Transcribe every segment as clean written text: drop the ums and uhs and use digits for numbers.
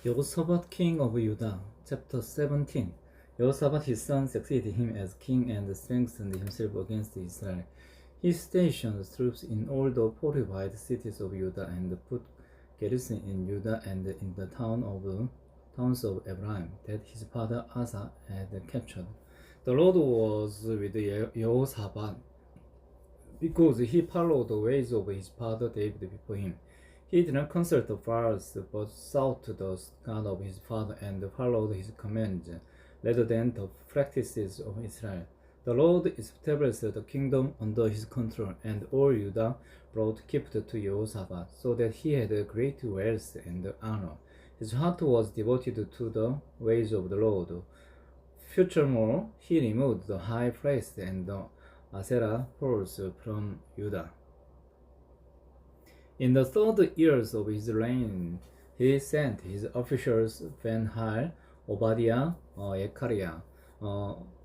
Jehoshaphat, king of Judah, chapter 17. Jehoshaphat, his son, succeeded him as king and strengthened himself against Israel. He stationed troops in all the fortified cities of Judah and put garrison in Judah and in the towns of Ephraim that his father Asa had captured. The Lord was with Jehoshaphat because he followed the ways of his father David before him. He did not consult the Baals, but sought the God of his father and followed his commands, rather than the practices of Israel. The Lord established the kingdom under his control, and all Judah brought gift to Jehoshaphat, so that he had great wealth and honor. His heart was devoted to the ways of the Lord. Furthermore, he removed the high place and the Asherah poles from Judah. In the 3rd years of his reign, he sent his officers Ben-Hal, Obadiah, Zechariah,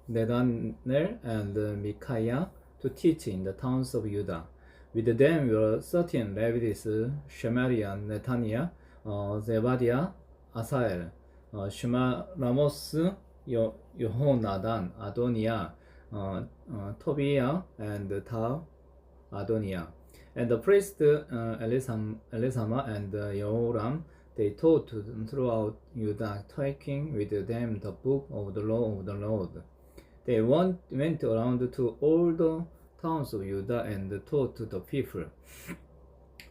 Nethanel, and Micaiah to teach in the towns of Judah. With them were 13 Levites: Shemariah, Nethaniah, Zebadiah, Asael, Shemaramoth, Yehonadan, Adoniah, Tobiah, and Adoniah. And the priest Elisama and Jehoram, they taught throughout Judah, taking with them the book of the law of the Lord. They went around to all the towns of Judah and taught the people.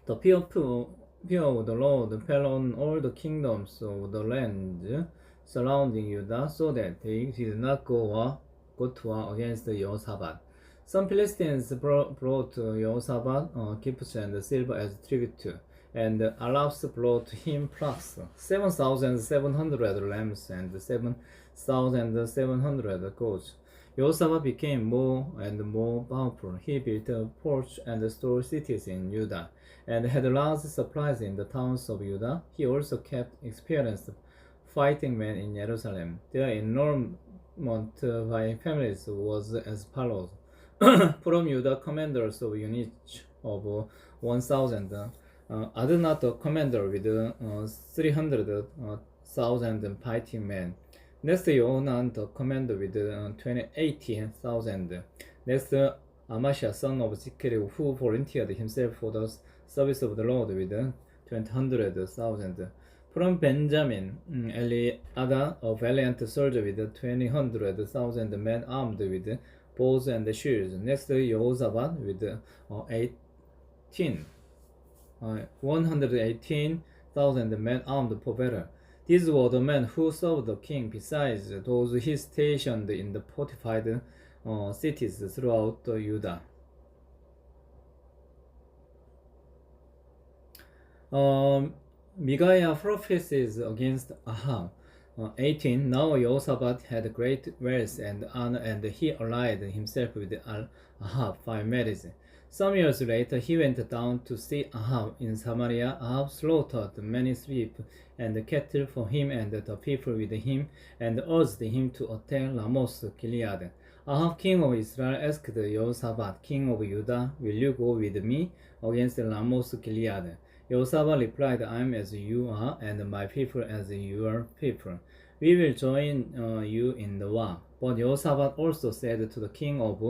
The fear of the Lord fell on all the kingdoms of the land surrounding Judah, so that they did not go to war against Jehoshaphat. Some Philistines brought Jehoshaphat gifts and silver as tribute, and Arabs brought him flocks, 7,700 lambs and 7,700 goats. Jehoshaphat became more and more powerful. He built forts and stored cities in Judah, and had large supplies in the towns of Judah. He also kept experienced fighting men in Jerusalem. Their enrollment by families was as follows. From Judah, commanders of units of 1,000, Adonai the commander with 300,000 fighting men. Next, Yohanan the commander with 80,000. Next, Amashia son of Zikri, who volunteered himself for the service of the Lord with 200,000. From Benjamin, Eliada, a valiant soldier with 200,000 men armed with bows and shields. Next, Jehoshaphat with 118,000 men armed for battle. These were the men who served the king, besides those he stationed in the fortified cities throughout Judah. Micaiah prophesies against Ahab. 18. Now Jehoshaphat had great wealth and honor, and he allied himself with Ahab by marriage. Some years later, he went down to see Ahab in Samaria. Ahab slaughtered many sheep and cattle for him and the people with him, and urged him to attack Ramoth Gilead. Ahab, king of Israel, asked Jehoshaphat, king of Judah, will you go with me against Ramoth Gilead? Jehoshaphat replied, I am as you are, and my people as your people. We will join you in the war. But Jehoshaphat also said to the king of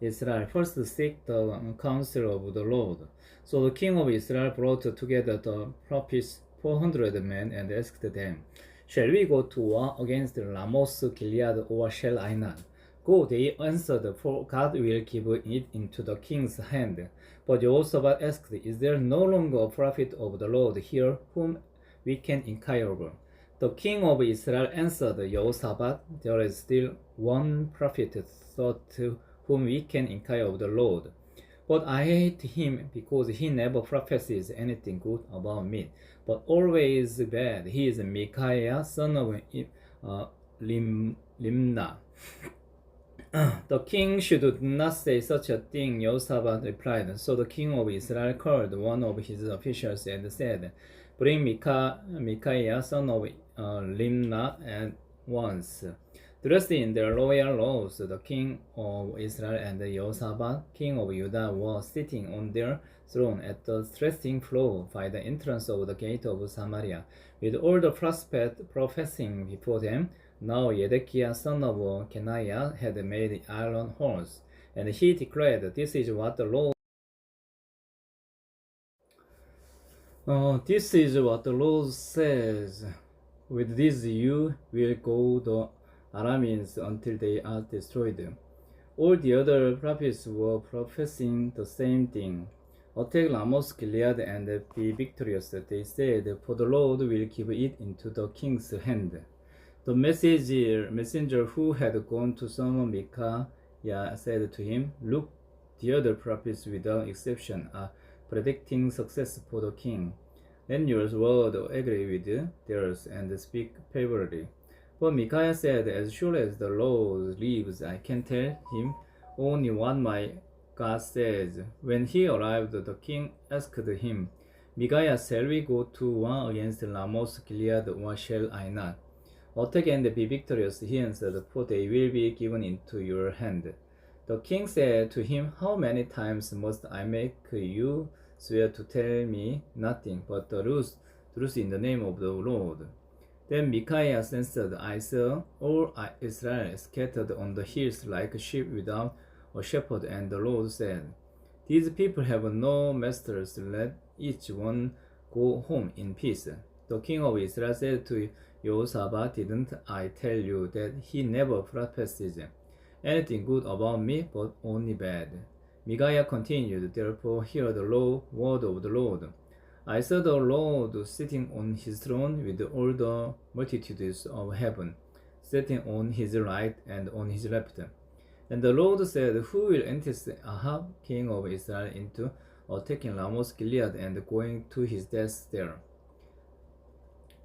Israel, first seek the counsel of the Lord. So the king of Israel brought together the prophets, 400 men, and asked them, shall we go to war against Ramoth Gilead, or shall I not? Go, they answered, for God will give it into the king's hand. But Jehoshaphat asked, is there no longer a prophet of the Lord here whom we can inquire over? The king of Israel answered Jehoshaphat, there is still one prophet whom we can inquire of the Lord. But I hate him because he never prophesies anything good about me, but always bad. He is Micaiah, son of Limnah. The king should not say such a thing, Jehoshaphat replied. So the king of Israel called one of his officials and said, bring Micaiah, son of Limnah, at once. Dressed in their royal robes, the king of Israel and Jehoshaphat, king of Judah, were sitting on their throne at the threshing floor by the entrance of the gate of Samaria, with all the prophets prophesying before them. Now Zedekiah son of Kenaiah had made iron horns, and he declared, "This is what the Lord says. With this you will go the Arameans until they are destroyed." All the other prophets were prophesying the same thing. "Attack Ramoth Gilead and be victorious," they said, "for the Lord will give it into the king's hand." The messenger who had gone to summon Micaiah said to him, "Look, the other prophets without exception are predicting success for the king. Let your word agree with theirs and speak favorably." But Micaiah said, "As sure as the Lord lives, I can tell him only what my God says." When he arrived, the king asked him, "Micaiah, shall we go to war against Ramoth Gilead, or shall I not?" "Attack and be victorious," he answered, "for they will be given into your hand." The king said to him, "How many times must I make you swear to tell me nothing but the truth in the name of the Lord?" Then Micaiah answered, "I saw all Israel scattered on the hills like sheep without a shepherd, and the Lord said, 'These people have no masters, let each one go home in peace.'" The king of Israel said to Jehoshaphat, "Didn't I tell you that he never prophesies anything good about me, but only bad?" Micaiah continued, "Therefore hear the word of the Lord. I saw the Lord sitting on his throne with all the multitudes of heaven, sitting on his right and on his left. And the Lord said, Who will entice Ahab, king of Israel, into attacking Ramoth Gilead and going to his death there?"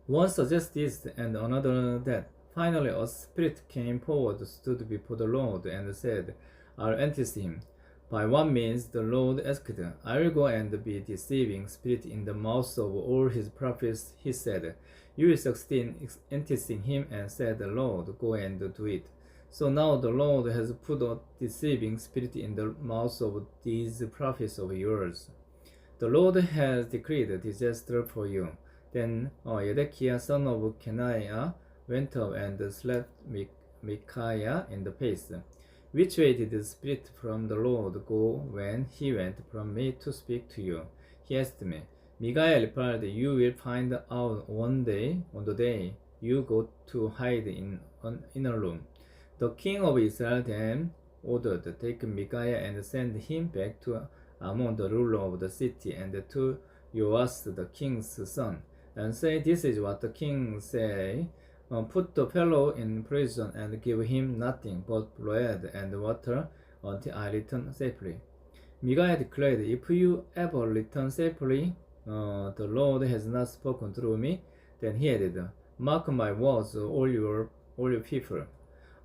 One suggests this and another that. Finally, a spirit came forward, stood before the Lord, and said, "I'll entice him." By what means, the Lord asked. "I will go and be deceiving spirit in the mouths of all his prophets," he said. "You will succeed in enticing him," and said the Lord, "Go and do it." So now the Lord has put a deceiving spirit in the mouths of these prophets of yours. The Lord has decreed disaster for you. Then Zedekiah son of Kenaiah went up and slapped Micaiah in the face. "Which way did the spirit from the Lord go when he went from me to speak to you?" he asked me. Micaiah replied, "You will find out on the day you go to hide in an inner room." The king of Israel then ordered, "Take Micaiah and send him back to Ammon, the ruler of the city, and to Joash, the king's son, and say, 'This is what the king say. Put the fellow in prison and give him nothing but bread and water until I return safely.'" Micaiah declared, "If you ever return safely, the Lord has not spoken through me." Then he added, "Mark my words, all your people.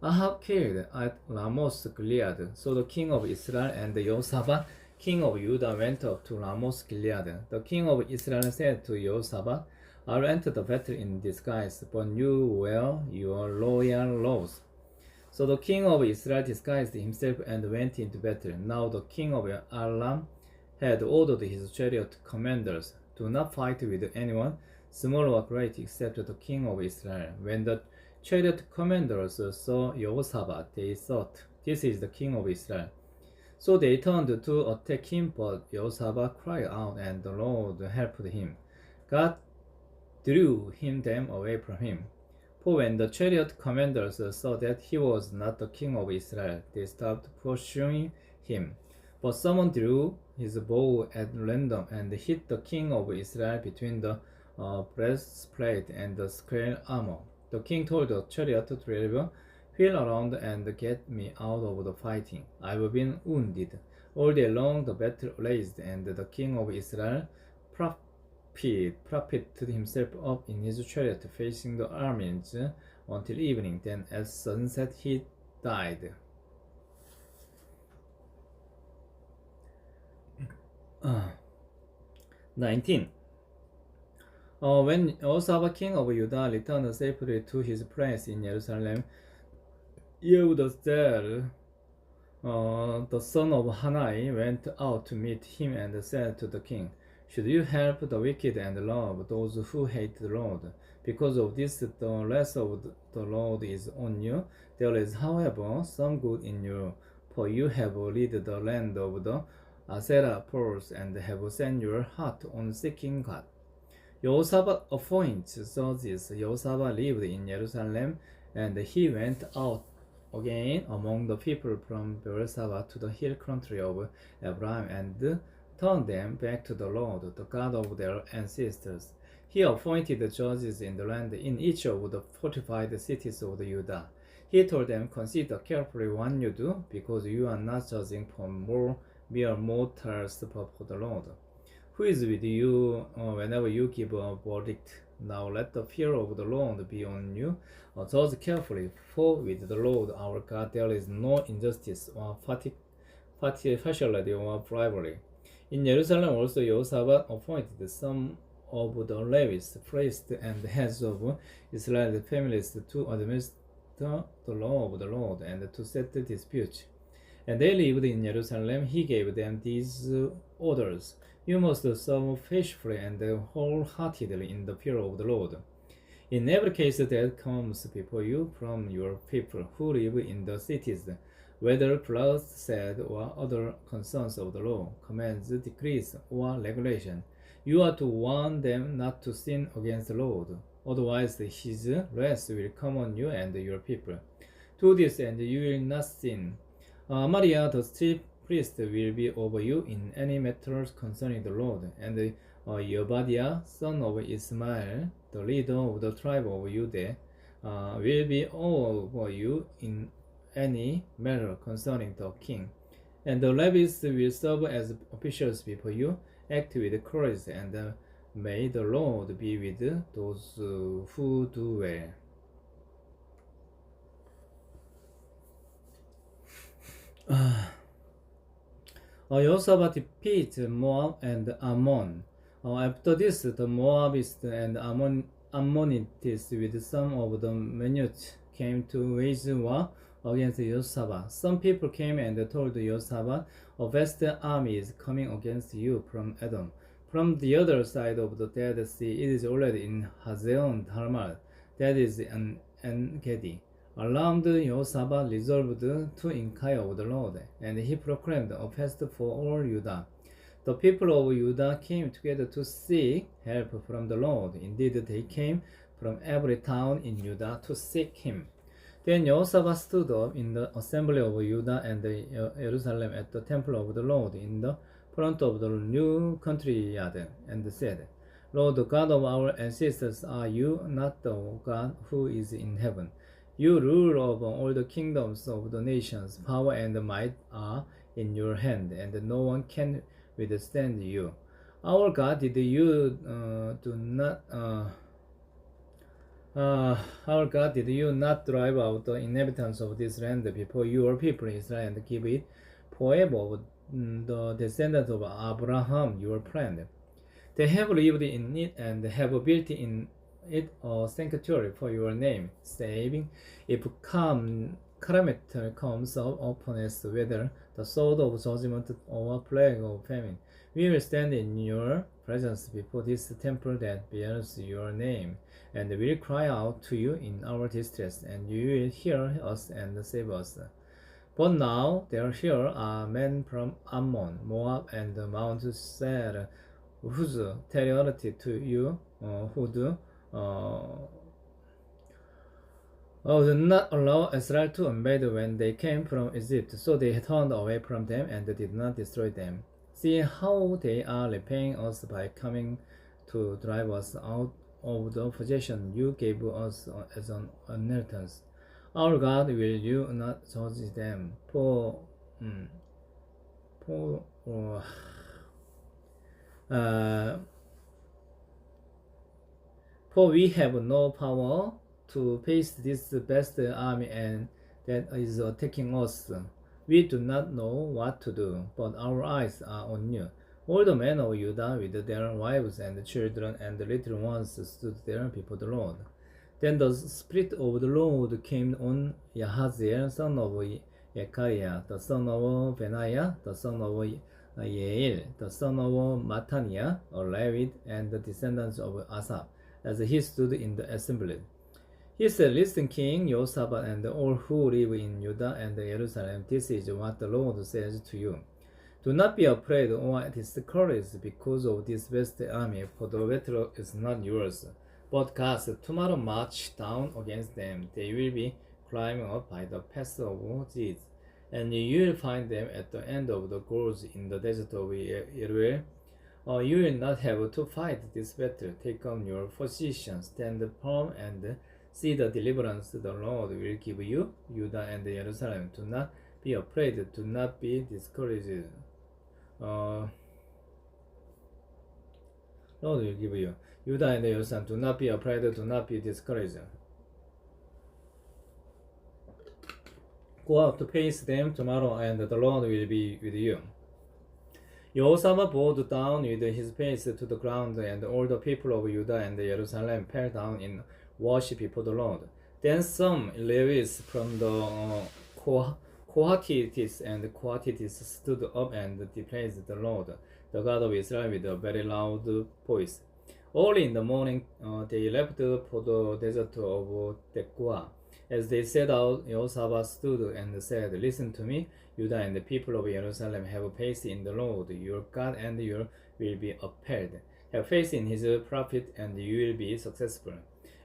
Ahab killed at Ramoth Gilead." So the king of Israel and Jehoshaphat, king of Judah, went up to Ramoth Gilead. The king of Israel said to Jehoshaphat, "I'll enter the battle in disguise, but you wear your royal robes." So the king of Israel disguised himself and went into battle. Now the king of Aram had ordered his chariot commanders, "Do not fight with anyone, small or great, except the king of Israel." When the chariot commanders saw Jehoshaphat, they thought, "This is the king of Israel." So they turned to attack him, but Jehoshaphat cried out, and the Lord helped him. God drew them away from him. For when the chariot commanders saw that he was not the king of Israel, they stopped pursuing him. But someone drew his bow at random and hit the king of Israel between the breastplate and the square armor. The king told the chariot driver, "Wheel around and get me out of the fighting. I've been wounded." All day long the battle raged, and the king of Israel propped himself up in his chariot facing the armies until evening. Then at sunset he died. 19. When Jehoshaphat king of Judah returned safely to his place in Jerusalem, Yehuda said, the son of Hanai went out to meet him and said to the king, should you help the wicked and love those who hate the Lord? Because of this, the wrath of the Lord is on you. There is, however, some good in you, for you have rid the land of the Asherah poles and have set your heart on seeking God. Jehoshaphat appoints judges. Jehoshaphat lived in Jerusalem, and he went out again among the people from Beersheba to the hill country of Ephraim and turned them back to the Lord, the God of their ancestors. He appointed judges in the land in each of the fortified cities of Judah. He told them, consider carefully what you do, because you are not judging for mere mortals but for the Lord, who is with you whenever you give a verdict. Now let the fear of the Lord be on you. Judge carefully, for with the Lord our God there is no injustice or partiality or bribery. In Jerusalem also Jehoshaphat appointed some of the Levites, priests, and heads of Israel's families to administer the law of the Lord and to settle disputes. And they lived in Jerusalem. He gave them these orders. You must serve faithfully and wholeheartedly in the fear of the Lord. In every case that comes before you from your people who live in the cities, whether bloodshed or other concerns of the law, commands, decrees, or regulation, you are to warn them not to sin against the Lord. Otherwise, his wrath will come on you and your people. Do this, and you will not sin. Maria, the chief priest, will be over you in any matters concerning the Lord, and Obadiah, son of Ismail, the leader of the tribe of Judah, will be over you in any matter concerning the king. And the Levites will serve as officials before you. Act with courage, and may the Lord be with those who do well. Jehoshaphat defeats Moab and Ammon. After this, the Moabites and Ammonites with some of the Meunites came to wage war against Jehoshaphat. Some people came and told Jehoshaphat, a vast army is coming against you from Edom. From the other side of the Dead Sea, it is already in Hazeon Talmud, that is in En-Gedi. Alarmed, Jehoshaphat resolved to inquire of the Lord, and he proclaimed a fast for all Judah. The people of Judah came together to seek help from the Lord. Indeed, they came from every town in Judah to seek him. Then Jehoshaphat stood up in the assembly of Judah and Jerusalem at the temple of the Lord in the front of the new country yard, and said, Lord, the God of our ancestors, are you not the God who is in heaven? You rule over all the kingdoms of the nations. Power and might are in your hand, and no one can withstand you. Our God, did you not drive out the inhabitants of this land before your people Israel and give it forever the descendants of Abraham, your friend? They have lived in it and have built in it a sanctuary for your name, saying, if calamity comes upon us, whether the sword of judgment or plague of famine, we will stand in your presence before this temple that bears your name, and will cry out to you in our distress, and you will hear us and save us. But now here are men from Ammon, Moab, and Mount Seir, whose territory to you, who do not allow Israel to invade when they came from Egypt, so they turned away from them and did not destroy them. See how they are repaying us by coming to drive us out of the possession you gave us as an inheritance. Our God, will you not judge them? For we have no power to face this vast army and that is attacking us. We do not know what to do, but our eyes are on you. All the men of Judah with their wives and children and little ones stood there before the Lord. Then the Spirit of the Lord came on Yahaziel, son of Yechariah, the son of Benaiah, the son of Yeiel, the son of Mattaniah, a Levite, and the descendants of Asaph, as he stood in the assembly. He said, Listen, King Jehoshaphat, and all who live in Judah and Jerusalem, this is what the Lord says to you. Do not be afraid or discouraged because of this vast army, for the battle is not yours, but God's. Tomorrow march down against them. They will be climbing up by the pass of Ziz, and you will find them at the end of the gorge in the desert of Yeruel. You will not have to fight this battle. Take up your position, stand firm, and see the deliverance the Lord will give you, Judah and Jerusalem. Do not be afraid, do not be discouraged. Lord will give you, Judah and Jerusalem. Do not be afraid, do not be discouraged. Go out to face them tomorrow, and the Lord will be with you. Jehoshaphat bowed down with his face to the ground, and all the people of Judah and Jerusalem fell down in worship before the Lord. Then some Levites from the Kohathites and Kohathites stood up and praised the Lord, the God of Israel, with a very loud voice. Early in the morning, they left for the desert of Tekoa. As they set out, Jehoshaphat stood and said, Listen to me, Judah and the people of Jerusalem. Have faith in the Lord your God, and you will be upheld. Have faith in his prophet, and you will be successful.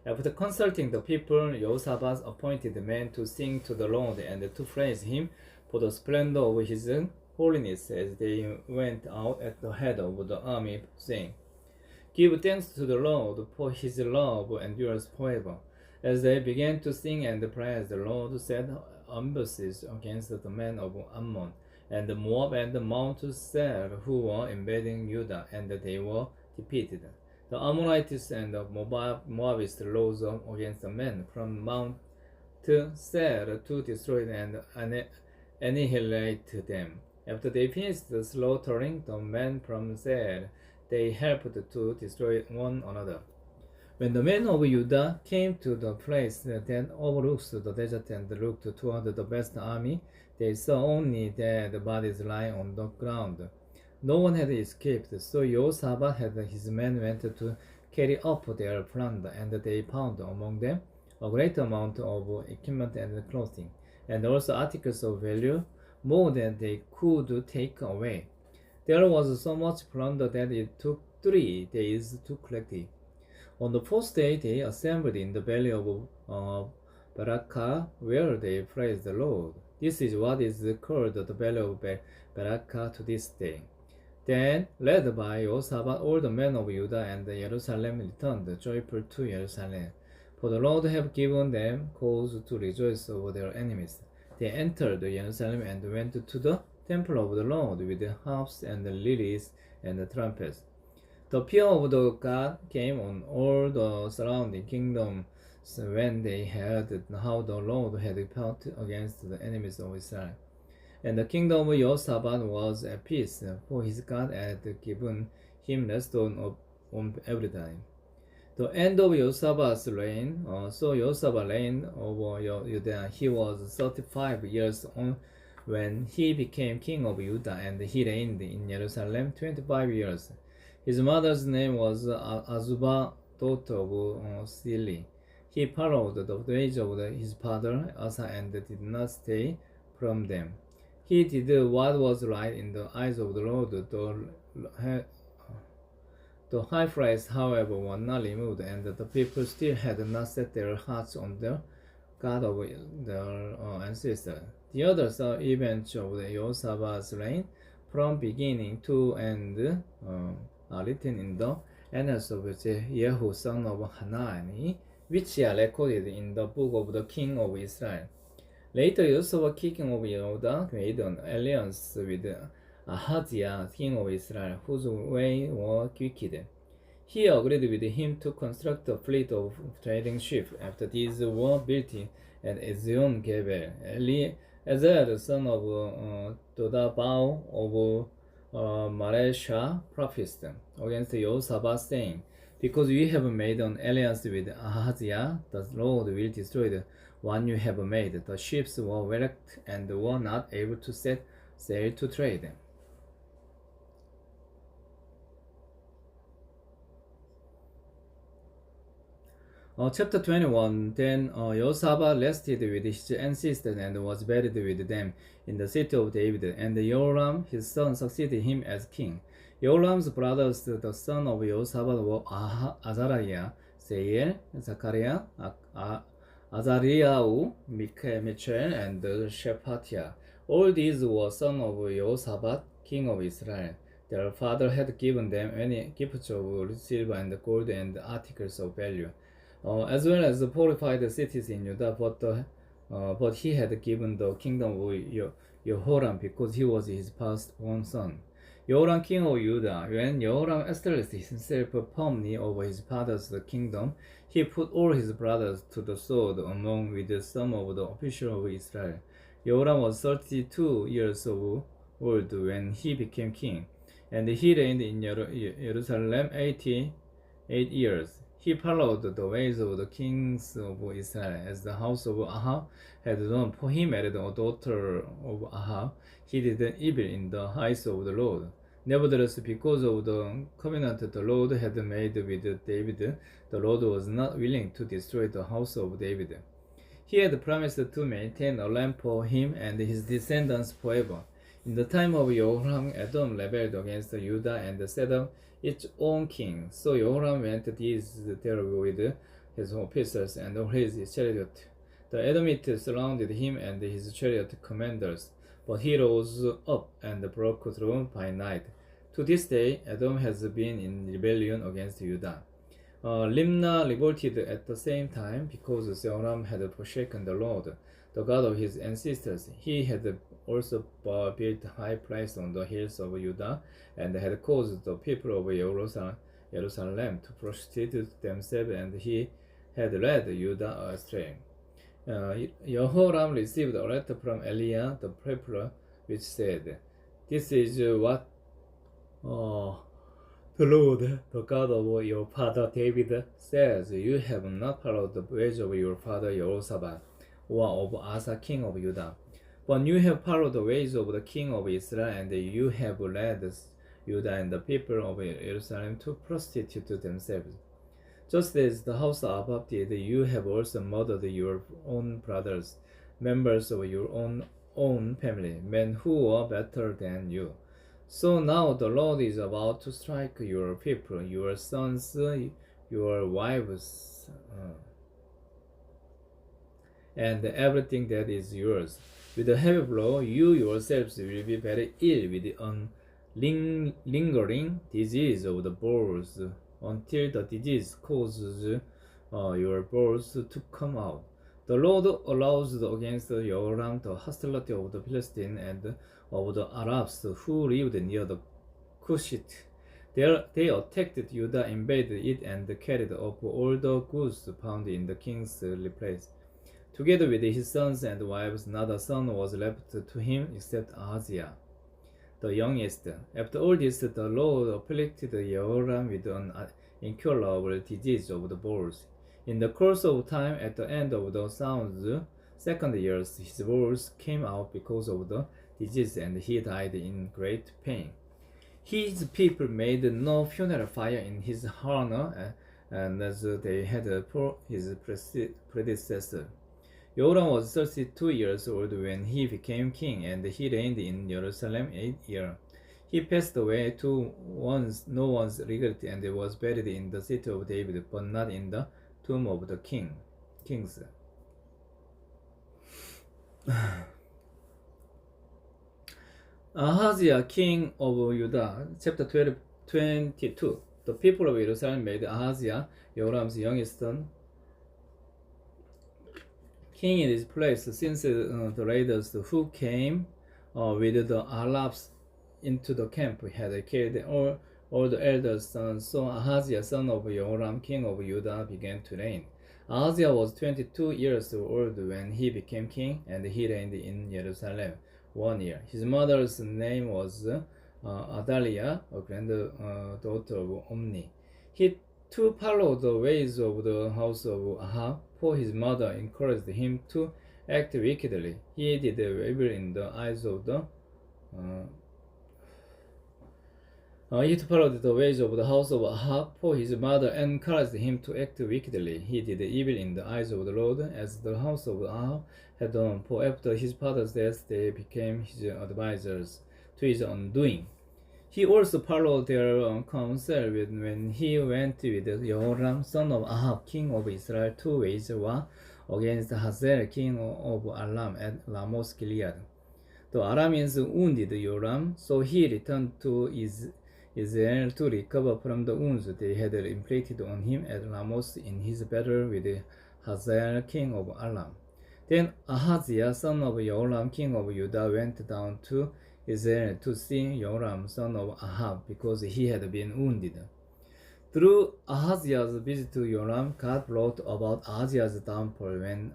After consulting the people, Jehoshaphat appointed men to sing to the Lord and to praise him for the splendor of his holiness as they went out at the head of the army, saying, Give thanks to the Lord, for his love endures forever. As they began to sing and praise, the Lord set ambushes against the men of Ammon and Moab and Mount Seir, who were invading Judah, and they were defeated. The Ammonites and the Moabites rose up against the men from Mount Seir to destroy and annihilate them. After they finished slaughtering the men from Seir, they helped to destroy one another. When the men of Judah came to the place that overlooks the desert and looked toward the vast army, they saw only dead bodies lying on the ground. No one had escaped, so Jehoshaphat and his men went to carry up their plunder, and they found among them a great amount of equipment and clothing, and also articles of value, more than they could take away. There was so much plunder that it took 3 days to collect it. On the 4th day, they assembled in the valley of Barakah, where they praised the Lord. This is what is called the valley of Barakah to this day. Then, led by Jehoshaphat, all the men of Judah and Jerusalem returned joyful to Jerusalem, for the Lord had given them cause to rejoice over their enemies. They entered Jerusalem and went to the temple of the Lord with harps and lilies and trumpets. The fear of the God came on all the surrounding kingdoms when they heard how the Lord had fought against the enemies of Israel. And the kingdom of Jehoshaphat was at peace, for his God had given him rest on every time. The end of Jehoshaphat's reign. So Jehoshaphat reigned over Judah. He was 35 years old when he became king of Judah, and he reigned in Jerusalem 25 years. His mother's name was Azubah, daughter of Sili. He followed the ways of his father Asa and did not stray from them. He did what was right in the eyes of the Lord. The high priest, however, was not removed, and the people still had not set their hearts on the God of their ancestors. The others are events of Jehoshaphat's reign from beginning to end are written in the annals of Jehu son of Hanani, which are recorded in the book of the king of Israel. Later, Jehoshaphat, king of Judah, made an alliance with Ahaziah, king of Israel, whose ways were wicked. He agreed with him to construct a fleet of trading ships. After these were built at Ezion Geber, Eleazar, son of Dodabao of Maresha, prophesied against Jehoshaphat, saying, Because you have made an alliance with Ahaziah, the Lord will destroy the one you have made. The ships were wrecked and were not able to set sail to trade. Chapter 21. Then Josaphat rested with his ancestors and was buried with them in the city of David. And Joram, his son, succeeded him as king. Joram's brothers, the son of Josaphat, were Azariah, Seiel, Zachariah, Azariah, Michael, and Shephatiah. All these were sons of Josaphat, king of Israel. Their father had given them many gifts of silver and gold and articles of value. As well as the fortified cities in Judah, but he had given the kingdom of Jehoram because he was his firstborn son. Jehoram, king of Judah, when Jehoram established himself firmly over his father's kingdom, he put all his brothers to the sword along with some of the officials of Israel. Jehoram was 32 years old when he became king, and he reigned in Jerusalem 88 years. He followed the ways of the kings of Israel, as the house of Ahab had done, for he married a daughter of Ahab. He did evil in the eyes of the Lord. Nevertheless, because of the covenant the Lord had made with David, the Lord was not willing to destroy the house of David. He had promised to maintain a lamp for him and his descendants forever. In the time of Jehoram, Edom rebelled against Judah and set up its own king. So Jehoram went there with his officers and all his chariot. The Edomites surrounded him and his chariot commanders, but he rose up and broke through by night. To this day, Edom has been in rebellion against Judah. Limnah revolted at the same time because Jehoram had forsaken the Lord, the God of his ancestors. He had also built high places on the hills of Judah and had caused the people of Jerusalem to prostitute themselves, and he had led Judah astray. Jehoram received a letter from Eliah the prophet, which said, "This is what the Lord, the God of your father David, says, you have not followed the ways of your father Jehoshaphat, or of Asa king of Judah, but you have followed the ways of the king of Israel, and you have led Judah and the people of Jerusalem to prostitute themselves. Just as the house of Ahab did, you have also murdered your own brothers, members of your own family, men who were better than you. So now the Lord is about to strike your people, your sons, your wives, and everything that is yours. With a heavy blow, you yourselves will be very ill with a lingering disease of the boils, until the disease causes your boils to come out. The Lord aroused against Joram the hostility of the Philistines and of the Arabs who lived near the Cushite. They attacked Judah, invaded it, and carried off all the goods found in the king's place. Together with his sons and wives, not a son was left to him except Ahaziah, the youngest. After all this, the Lord afflicted Jehoram with an incurable disease of the boils. In the course of time, at the end of the son's second year, his boils came out because of the disease, and he died in great pain. His people made no funeral fire in his honor, and as they had for his predecessor. Joram was 32 years old when he became king, and he reigned in Jerusalem 8 years. He passed away to no one's regret, and was buried in the city of David, but not in the tomb of the kings. Ahaziah, king of Judah, chapter 22. The people of Jerusalem made Ahaziah, Joram's youngest son, king in his place, since the raiders who came with the Arabs into the camp had killed all the elders' sons. So Ahaziah, son of Joram, king of Judah, began to reign. Ahaziah was 22 years old when he became king, and he reigned in Jerusalem 1 year. His mother's name was Adaliah, a granddaughter of Omni. He to follow the ways of the house of Ahab, for his mother encouraged him to act wickedly. He did evil in the eyes of the he followed the ways of the house of Ahab, for his mother encouraged him to act wickedly. He did evil in the eyes of the Lord, as the house of Ahab had done, for after his father's death they became his advisers to his undoing. He also followed their counsel when he went with Jehoram, son of Ahab, king of Israel, to wage war against Hazael, king of Aram, at Ramoth Gilead. The Arameans wounded Joram, so he returned to Israel to recover from the wounds they had inflicted on him at Ramoth in his battle with Hazael, king of Aram. Then Ahaziah, son of Joram, king of Judah, went down to Israel to see Joram, son of Ahab, because he had been wounded. Through Ahaziah's visit to Joram, God brought about Ahaziah's downfall. When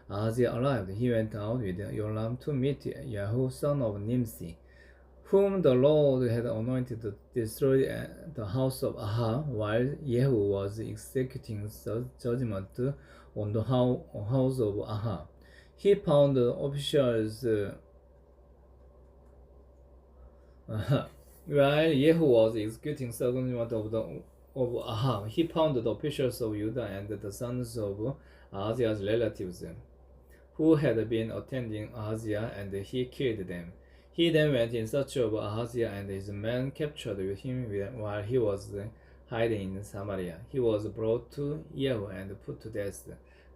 Ahaziah arrived, he went out with Joram to meet Jehu, son of Nimsi, whom the Lord had anointed to destroy the house of Ahab, while Jehu was executing judgment on the house of Ahab. He found the officials while Jehu was executing judgment of Ahab, he found the officials of Judah and the sons of Ahaziah's relatives, who had been attending Ahaziah, and he killed them. He then went in search of Ahaziah, and his men captured with him while he was hiding in Samaria. He was brought to Jehu and put to death.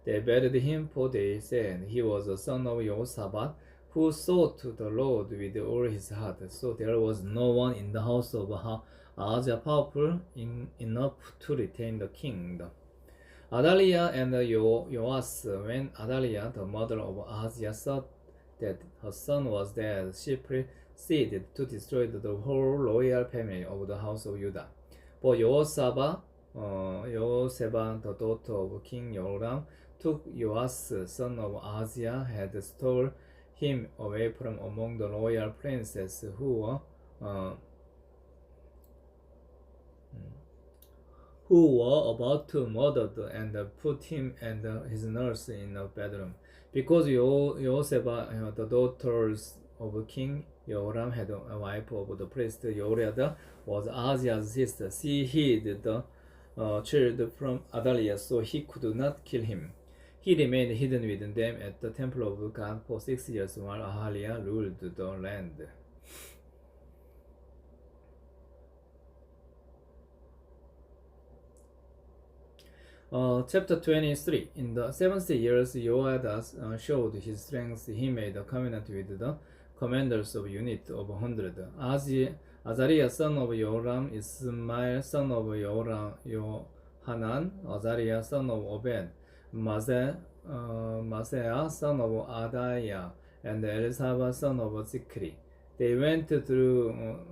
They buried him, for they said he was the son of Jehoshaphat, who sought the Lord with all his heart. So there was no one in the house of Ahaziah powerful enough to retain the kingdom. Athaliah and Joash. When Athaliah, the mother of Ahaziah, saw that her son was dead, she proceeded to destroy the whole royal family of the house of Judah. But Jehoshaphat, the daughter of King Joram, took Joash, son of Ahaziah, had stole him away from among the royal princes who were about to murder and put him and his nurse in a bedroom. Because Jehoshaphat, the daughters of King Joram, had a wife of the priest Joreada, was Ahaziah's sister. She hid the child from Athaliah, so he could not kill him. He remained hidden with them at the temple of God for 6 years while Athaliah ruled the land. Chapter 23. In the 7th year, Joash showed his strength. He made a covenant with the commanders of unit of 100. Azariah, son of Joram, Ismail, son of Yohanan, Azariah, son of Obed, Maseah, son of Adaiah, and Elizabeth, son of Zikri. They went through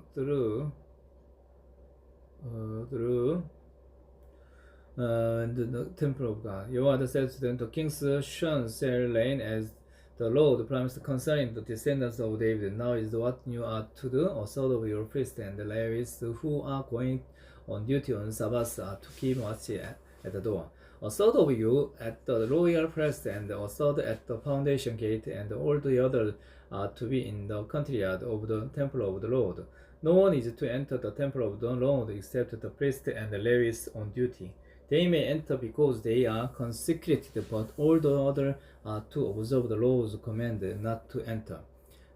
the temple of God. Joash said to them, the king's son shall reign as the Lord promised concerning the descendants of David. Now is what you are to do. A third of your priests and Levites who are going on duty on Sabbath are to keep watch at the door. A third of you at the royal palace, and a third at the foundation gate, and all the others are to be in the courtyard of the temple of the Lord. No one is to enter the temple of the Lord except the priests and the Levites on duty. They may enter because they are consecrated, but all the others are to observe the Lord's command not to enter.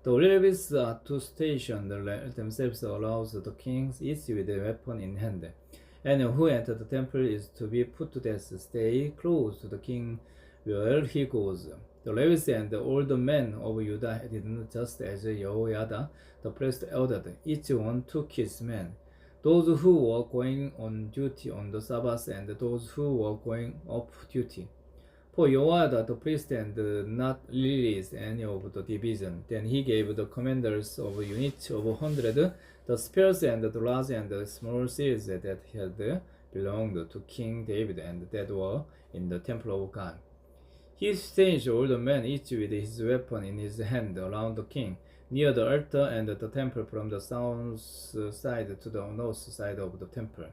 The Levites are to station themselves around the king, each with a weapon in hand. And who enters the temple is to be put to death. Stay close to the king wherever he goes. The Levites and all the men of Judah did just as Jehoiada, the priest, ordered. Each one took his men, those who were going on duty on the Sabbath and those who were going off duty. For Jehoiada the priest and not release any of the division. Then he gave the commanders of units of 100 the spears and the rods and the small shields that had belonged to King David and that were in the temple of God. He staged all the men, each with his weapon in his hand, around the king, near the altar and the temple, from the south side to the north side of the temple.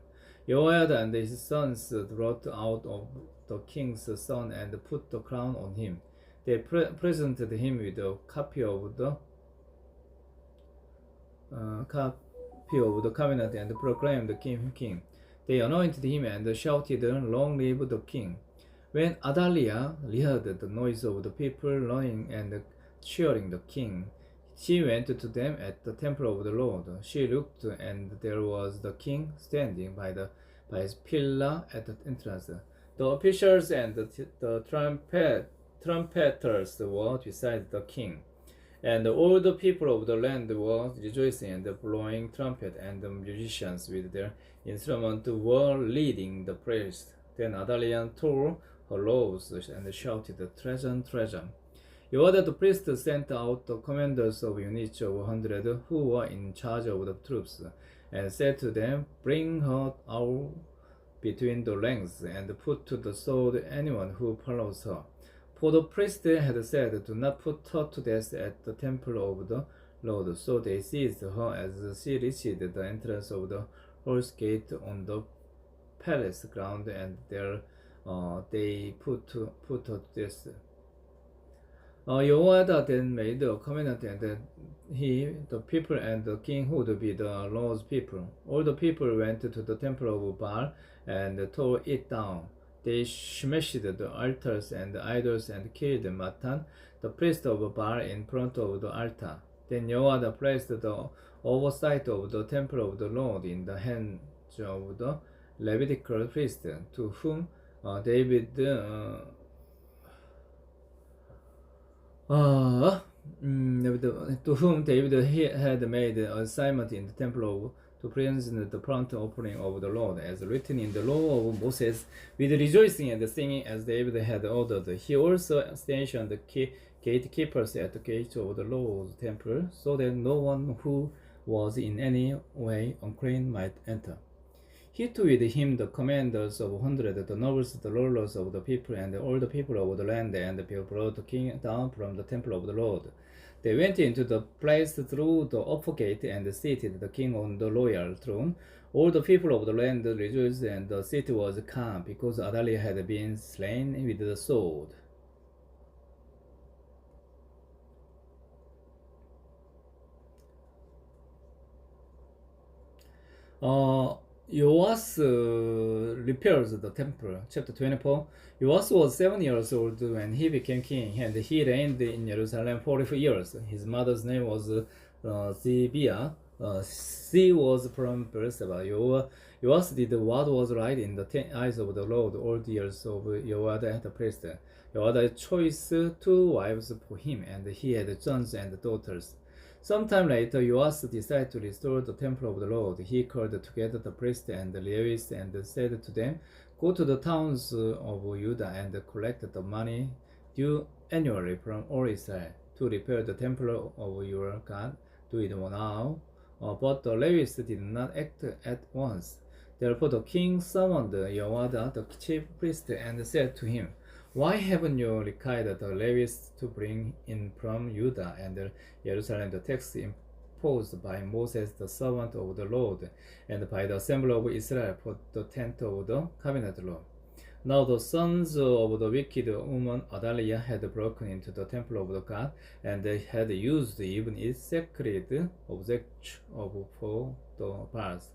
Jehoiada and his sons brought out of the king's son and put the crown on him. They presented him with a copy of the covenant and proclaimed him king. They anointed him and shouted, "Long live the king!" When Athaliah heard the noise of the people running and cheering the king, she went to them at the temple of the Lord. She looked, and there was the king standing by his pillar at the entrance. The officials and the trumpeters were beside the king. And all the people of the land were rejoicing and blowing trumpet, and the musicians with their instruments were leading the praise. Then Athaliah tore her robes and shouted, "Treason, treason!" Jehoiada the priest sent out the commanders of units of 100 who were in charge of the troops, and said to them, "Bring her out between the ranks, and put to the sword anyone who follows her." For the priest had said, "Do not put her to death at the temple of the Lord." So they seized her as she reached the entrance of the horse gate on the palace ground, and there they put her to death. Jehoiada then made a covenant, and that the people and the king would be the Lord's people. All the people went to the temple of Baal and tore it down. They smashed the altars and idols and killed Matan, the priest of Baal, in front of the altar. Then Jehoiada placed the oversight of the temple of the Lord in the hands of the Levitical priest, to whom David had made an assignment in the temple to present the front offering of the Lord, as written in the law of Moses, with rejoicing and singing, as David had ordered. He also stationed the gatekeepers at the gates of the Lord's temple, so that no one who was in any way unclean might enter. He took with him the commanders of 100, the nobles, the rulers of the people, and all the people of the land, and the people brought the king down from the temple of the Lord. They went into the place through the upper gate and seated the king on the royal throne. All the people of the land rejoiced, and the city was calm, because Athaliah had been slain with the sword. Joas repairs the temple. Chapter 24. Joas was 7 years old when he became king, and he reigned in Jerusalem 44 years. His mother's name was Zibiah. She was from Beersheba. Joas did what was right in the eyes of the Lord all the years of Jehoiada the priest. Jehoiada chose 2 wives for him, and he had sons and daughters. Sometime later, Joas decided to restore the temple of the Lord. He called together the priests and the Levites and said to them, "Go to the towns of Judah and collect the money due annually from all Israel to repair the temple of your God. Do it now." But the Levites did not act at once. Therefore the king summoned Jehoiada the chief priest and said to him, "Why haven't you required the Levites to bring in from Judah and Jerusalem the tax imposed by Moses the servant of the Lord, and by the assembly of Israel for the tent of the covenant law?" Now the sons of the wicked woman Athaliah had broken into the temple of the God, and they had used even its sacred objects for the Baals.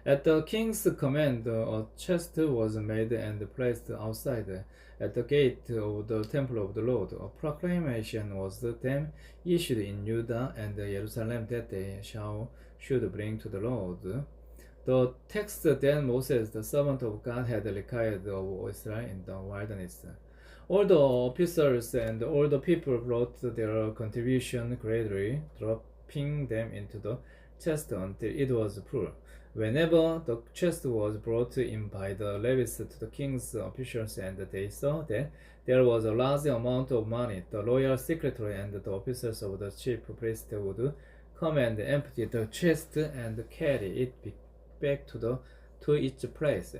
At the king's command, a chest was made and placed outside at the gate of the temple of the Lord. A proclamation was then issued in Judah and Jerusalem that they should bring to the Lord the tax that Moses, the servant of God, had required of Israel in the wilderness. All the officers and all the people brought their contribution gradually, dropping them into the chest until it was full. Whenever the chest was brought in by the Levites to the king's officials and they saw that there was a large amount of money, the royal secretary and the officers of the chief priest would come and empty the chest and carry it back to its place.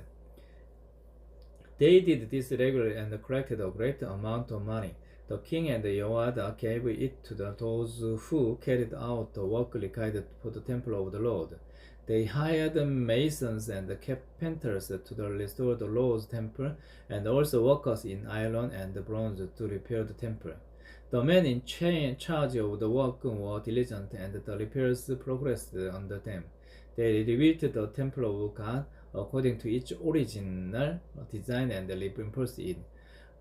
They did this regularly and collected a great amount of money. The king and Jehoiada gave it to those who carried out the work required for the temple of the Lord. They hired masons and carpenters to restore the Lord's temple, and also workers in iron and bronze to repair the temple. The men in charge of the work were diligent, and the repairs progressed under them. They rebuilt the temple of God according to its original design and reinforced it.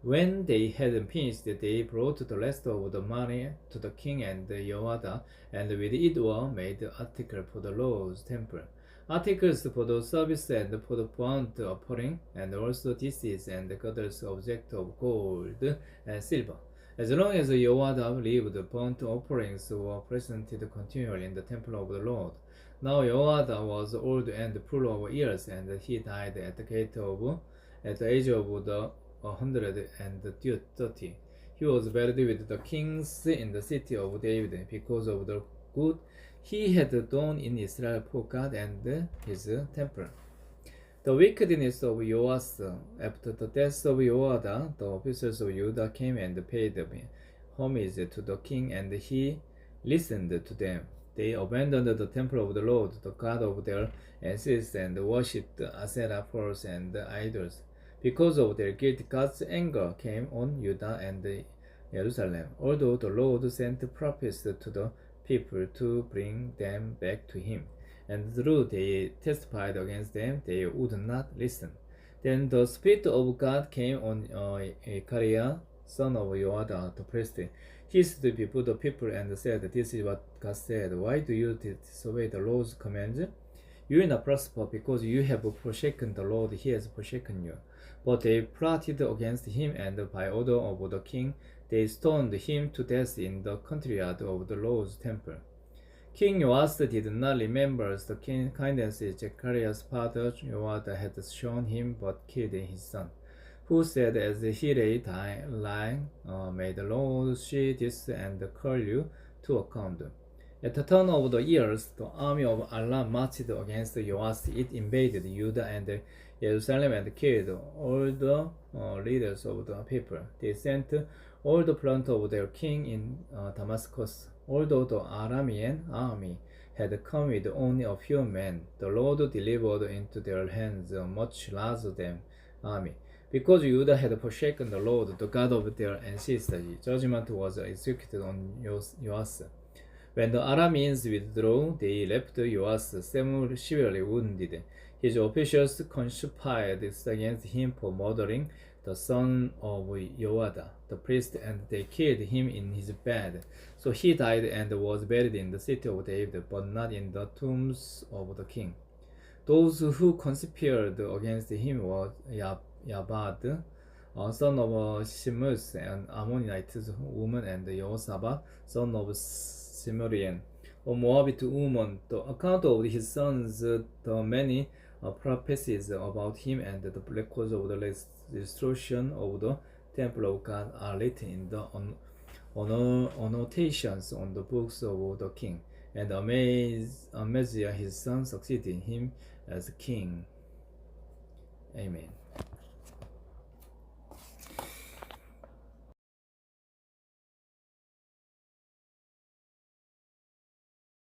When they had finished, they brought the rest of the money to the king and Yehoiada, and with it were made articles for the Lord's temple, articles for the service and for the burnt offering, and also dishes and goddess objects of gold and silver. As long as Yehoiada lived, burnt offerings were presented continually in the temple of the Lord. Now Yehoiada was old and full of years, and he died at the age of 130. He was buried with the kings in the city of David because of the good he had done in Israel for God and his temple. The wickedness of Joas. After the death of Jehoiada, the officers of Judah came and paid homage to the king, and he listened to them. They abandoned the temple of the Lord, the God of their ancestors, and worshipped Asherah poles and idols. Because of their guilt, God's anger came on Judah and Jerusalem, although the Lord sent prophets to the people to bring them back to him. And though they testified against them, they would not listen. Then the Spirit of God came on Echariah, son of Joada, the priest. He stood before the people and said, "This is what God said. Why do you disobey the Lord's commands? You will not prosper because you have forsaken the Lord, he has forsaken you." But they plotted against him, and by order of the king, they stoned him to death in the courtyard of the Lord's temple. King Joas did not remember the kindness Zechariah's father Joada had shown him, but killed his son, who said as he lay lying, "May the Lord see this and call you to account." At the turn of the years, the army of Allah marched against Joas. It invaded Judah and Jerusalem and killed all the leaders of the people. They sent all the plunder of their king in Damascus. Although the Aramean army had come with only a few men, the Lord delivered into their hands a much larger than army. Because Judah had forsaken the Lord, the God of their ancestors, judgment was executed on Joas. When the Arameans withdrew, they left Joas severely wounded. His officials conspired against him for murdering the son of Jehoiada, the priest, and they killed him in his bed. So he died and was buried in the city of David, but not in the tombs of the king. Those who conspired against him were Yabad, son of Shimmus, an Ammonite woman, and Jehoshaphat, son of Simurian, a Moabite woman. The account of his sons, the many prophecies about him, and the records of the restoration of the temple of God are written in the annotations on the books of the king. And Amaziah his son succeeded him as king. Amen.